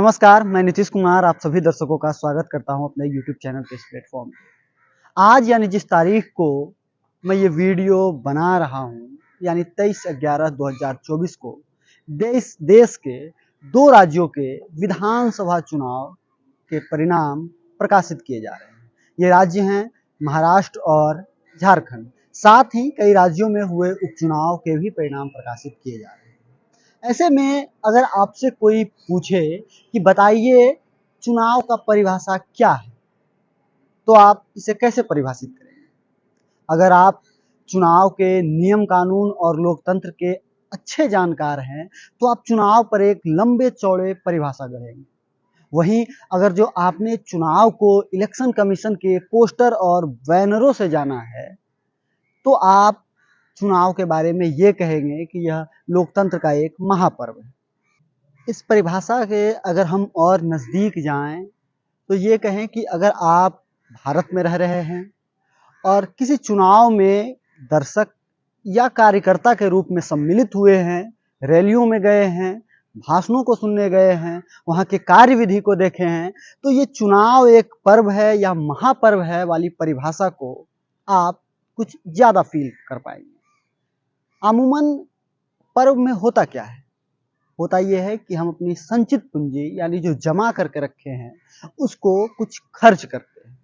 नमस्कार, मैं नीतीश कुमार आप सभी दर्शकों का स्वागत करता हूं अपने YouTube चैनल के इस प्लेटफॉर्म पे। आज यानी जिस तारीख को मैं ये वीडियो बना रहा हूं, यानी 23/11/2024 को देश के 2 राज्यों के विधानसभा चुनाव के परिणाम प्रकाशित किए जा रहे हैं। ये राज्य हैं महाराष्ट्र और झारखंड। साथ ही कई राज्यों में हुए उपचुनाव के भी परिणाम प्रकाशित किए जा रहे हैं। ऐसे में अगर आपसे कोई पूछे कि बताइए चुनाव का परिभाषा क्या है, तो आप इसे कैसे परिभाषित करेंगे? अगर आप चुनाव के नियम कानून और लोकतंत्र के अच्छे जानकार हैं, तो आप चुनाव पर एक लंबे चौड़े परिभाषा गढ़ेंगे। वहीं अगर जो आपने चुनाव को इलेक्शन कमीशन के पोस्टर और बैनरों से जाना है, तो आप चुनाव के बारे में ये कहेंगे कि यह लोकतंत्र का एक महापर्व है। इस परिभाषा के अगर हम और नज़दीक जाएं, तो ये कहें कि अगर आप भारत में रह रहे हैं और किसी चुनाव में दर्शक या कार्यकर्ता के रूप में सम्मिलित हुए हैं, रैलियों में गए हैं, भाषणों को सुनने गए हैं, वहाँ के कार्यविधि को देखे हैं, तो ये चुनाव एक पर्व है या महापर्व है वाली परिभाषा को आप कुछ ज़्यादा फील कर पाएंगे। अमूमन पर्व में होता क्या है? होता यह है कि हम अपनी संचित पूंजी यानी जो जमा करके रखे हैं उसको कुछ खर्च करते हैं।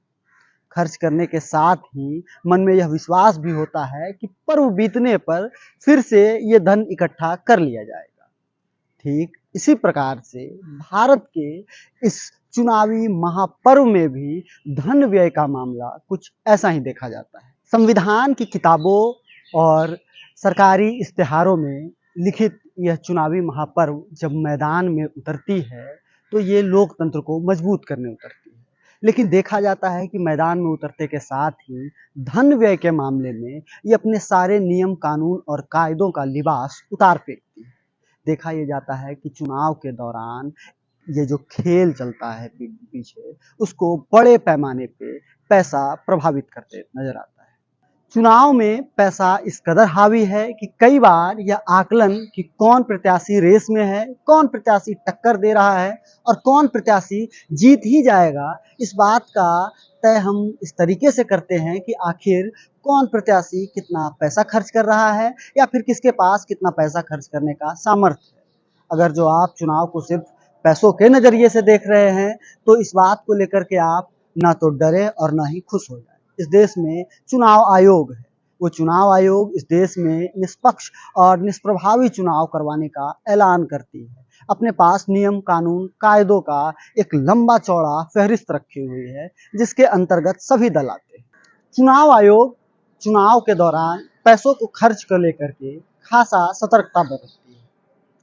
खर्च करने के साथ ही मन में यह विश्वास भी होता है कि पर्व बीतने पर फिर से ये धन इकट्ठा कर लिया जाएगा। ठीक इसी प्रकार से भारत के इस चुनावी महापर्व में भी धन व्यय का मामला कुछ ऐसा ही देखा जाता है। संविधान की किताबों और सरकारी इश्तिहारों में लिखित यह चुनावी महापर्व जब मैदान में उतरती है, तो ये लोकतंत्र को मजबूत करने उतरती है। लेकिन देखा जाता है कि मैदान में उतरते के साथ ही धन व्यय के मामले में ये अपने सारे नियम कानून और कायदों का लिबास उतार फेंकती है। देखा ये जाता है कि चुनाव के दौरान ये जो खेल चलता है पीछे, उसको बड़े पैमाने पे पैसा प्रभावित करते नजर आता है। चुनाव में पैसा इस कदर हावी है कि कई बार यह आकलन कि कौन प्रत्याशी रेस में है, कौन प्रत्याशी टक्कर दे रहा है और कौन प्रत्याशी जीत ही जाएगा, इस बात का तय हम इस तरीके से करते हैं कि आखिर कौन प्रत्याशी कितना पैसा खर्च कर रहा है या फिर किसके पास कितना पैसा खर्च करने का सामर्थ्य है। अगर जो आप चुनाव को सिर्फ पैसों के नजरिए से देख रहे हैं, तो इस बात को लेकर के आप ना तो डरे और ना ही खुश हो जाए। इस देश में चुनाव आयोग है, वो चुनाव आयोग इस देश में निष्पक्ष और निष्प्रभावी चुनाव करवाने का ऐलान करती है। अपने पास नियम कानून कायदों का एक लंबा चौड़ा फहरिस्त रखी हुई है, जिसके अंतर्गत सभी दल आते हैं। चुनाव आयोग चुनाव के दौरान पैसों को खर्च कर लेकर के खासा सतर्कता बरतती है।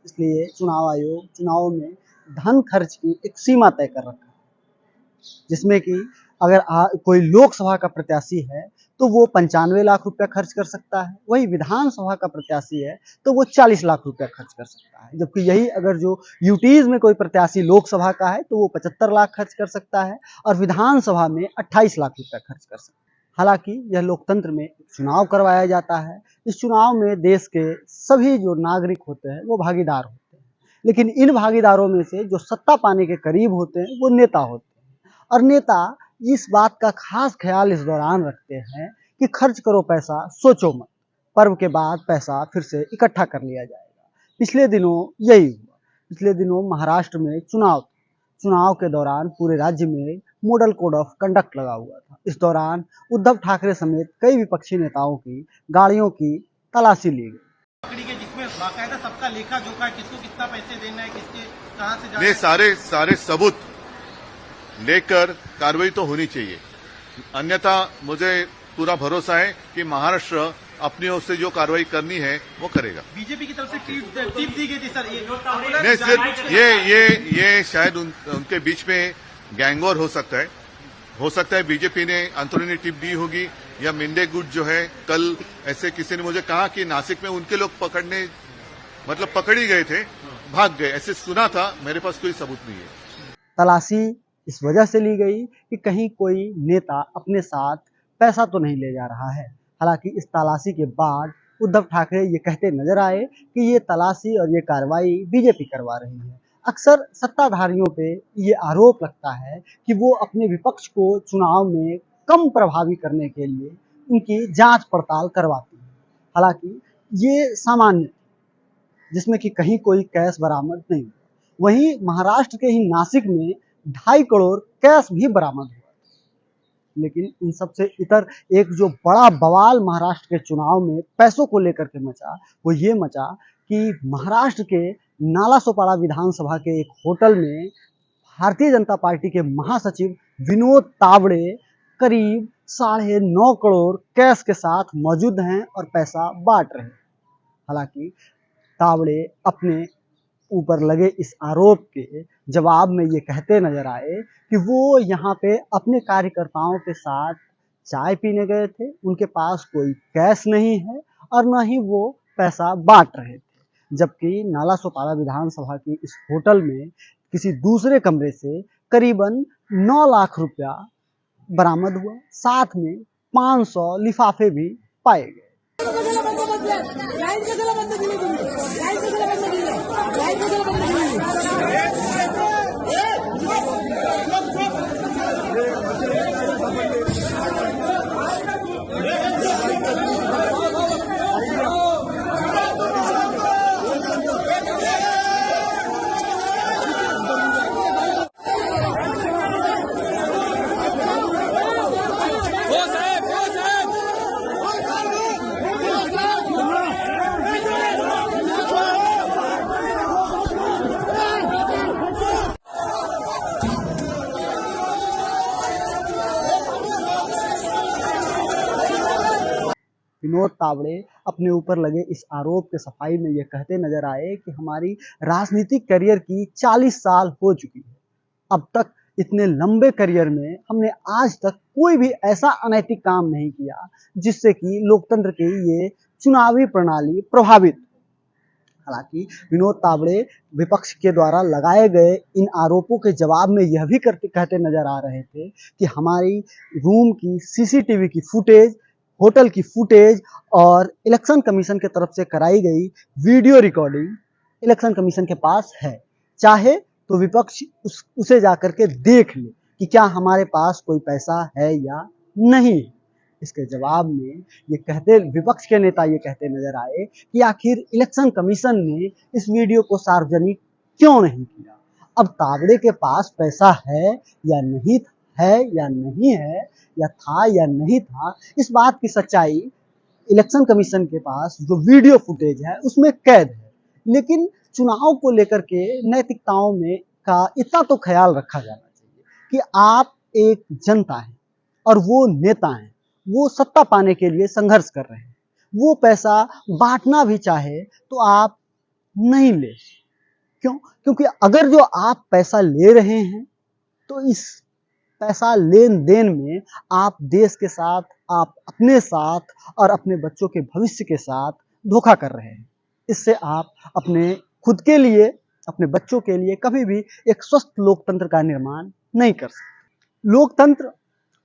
इसलिए चुनाव आयोग चुनाव में धन खर्च की एक सीमा तय कर रखा है, जिसमें कि अगर कोई लोकसभा का प्रत्याशी है तो वो 95 लाख रुपया खर्च कर सकता है, वही विधानसभा का प्रत्याशी है तो वो 40 लाख रुपया खर्च कर सकता है। जबकि यही अगर जो यूटीज में कोई प्रत्याशी लोकसभा का है तो वो 75 लाख खर्च कर सकता है और विधानसभा में 28 लाख रुपया खर्च कर सकता है। हालांकि यह लोकतंत्र में चुनाव करवाया जाता है। इस चुनाव में देश के सभी जो नागरिक होते हैं वो भागीदार होते हैं, लेकिन इन भागीदारों में से जो सत्ता पाने के करीब होते हैं वो नेता होते हैं, और नेता इस बात का खास ख्याल इस दौरान रखते हैं कि खर्च करो पैसा, सोचो मत, पर्व के बाद पैसा फिर से इकट्ठा कर लिया जाएगा। पिछले दिनों यही हुआ। पिछले दिनों महाराष्ट्र में चुनाव के दौरान पूरे राज्य में मॉडल कोड ऑफ कंडक्ट लगा हुआ था। इस दौरान उद्धव ठाकरे समेत कई विपक्षी नेताओं की गाड़ियों की तलाशी ली गई, जिसमें बाकायदा सबका लेखा जोखा है, किसको कितना पैसे देना है, किसके कहां से जाना है, सारे सबूत लेकर कार्रवाई तो होनी चाहिए। अन्यथा मुझे पूरा भरोसा है कि महाराष्ट्र अपनी ओर से जो कार्रवाई करनी है वो करेगा। बीजेपी की तरफ से टिप दी गई थी सर, नहीं सिर्फ ये शायद उनके बीच में गैंगवॉर हो सकता है बीजेपी ने अंतरूनी टिप दी होगी, या मिंडे गुट जो है, कल ऐसे किसी ने मुझे कहा कि नासिक में उनके लोग पकड़ी गए थे, भाग गए, ऐसे सुना था। मेरे पास कोई सबूत नहीं है। तलाशी इस वजह से ली गई कि कहीं कोई नेता अपने साथ पैसा तो नहीं ले जा रहा है। हालांकि इस तलाशी के बाद उद्धव ठाकरे ये कहते नजर आए कि ये तलाशी और ये कार्रवाई बीजेपी करवा रही है। अक्सर सत्ताधारियों पे ये आरोप लगता है कि वो अपने विपक्ष को चुनाव में कम प्रभावी करने के लिए उनकी जांच पड़ताल करवाती है। हालांकि ये सामान्य, जिसमें कि कहीं कोई कैश बरामद नहीं। वहीं महाराष्ट्र के ही नासिक में 2.5 करोड़ कैश भी बरामद हुआ। लेकिन इन सबसे इतर एक जो बड़ा बवाल महाराष्ट्र के चुनाव में पैसों को लेकर के मचा, वो ये मचा कि महाराष्ट्र के नालासोपारा विधानसभा के एक होटल में भारतीय जनता पार्टी के महासचिव विनोद तावड़े करीब 9.5 करोड़ कैश के साथ मौजूद हैं और पैसा बांट रहे हैं। हालांकि तावड़े अपने ऊपर लगे इस आरोप के जवाब में ये कहते नजर आए कि वो यहाँ पे अपने कार्यकर्ताओं के साथ चाय पीने गए थे, उनके पास कोई कैश नहीं है और न ही वो पैसा बांट रहे थे। जबकि नालासोपारा विधानसभा की इस होटल में किसी दूसरे कमरे से करीबन 9 लाख रुपया बरामद हुआ, साथ में 500 लिफाफे भी पाए गए। विनोद तावड़े अपने ऊपर लगे इस आरोप के सफाई में ये कहते नजर आए कि हमारी राजनीतिक करियर की 40 साल हो चुकी है। अब तक इतने लंबे करियर में हमने आज तक कोई भी ऐसा अनैतिक काम नहीं किया जिससे कि लोकतंत्र की ये चुनावी प्रणाली प्रभावित। हालांकि विनोद तावड़े विपक्ष के द्वारा लगाए गए इन आरोपों के जवाब में यह भी कहते नजर आ रहे थे कि हमारी रूम की सीसीटीवी की फुटेज, होटल की फुटेज और इलेक्शन कमीशन के तरफ से कराई गई वीडियो रिकॉर्डिंग इलेक्शन कमीशन के पास है। चाहे तो विपक्ष उसे जाकर के देख ले कि क्या हमारे पास कोई पैसा है या नहीं। इसके जवाब में विपक्ष के नेता ये कहते नजर आए कि आखिर इलेक्शन कमीशन ने इस वीडियो को सार्वजनिक क्यों नहीं किया। अब तावड़े के पास पैसा है या नहीं है या था या नहीं था, इस बात की सच्चाई इलेक्शन कमीशन के पास जो वीडियो फुटेज है उसमें कैद है। लेकिन चुनाव को लेकर के नैतिकताओं में का इतना तो ख्याल रखा जाना चाहिए कि आप एक जनता हैं और वो नेता हैं, वो सत्ता पाने के लिए संघर्ष कर रहे हैं। वो पैसा बांटना भी चाहे तो आप नहीं ले। क्यों? क्योंकि अगर जो आप पैसा ले रहे हैं तो इस पैसा लेन देन में आप देश के साथ, आप अपने साथ और अपने बच्चों के भविष्य के साथ धोखा कर रहे हैं। इससे आप अपने खुद के लिए, अपने बच्चों के लिए कभी भी एक स्वस्थ लोकतंत्र का निर्माण नहीं कर सकते। लोकतंत्र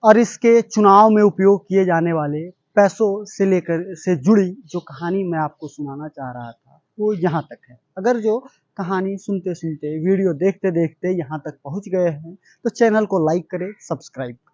और इसके चुनाव में उपयोग किए जाने वाले पैसों से जुड़ी जो कहानी मैं आपको सुनाना चाह रहा था वो यहाँ तक है। अगर जो कहानी सुनते सुनते, वीडियो देखते देखते यहाँ तक पहुँच गए हैं तो चैनल को लाइक करें, सब्सक्राइब करें।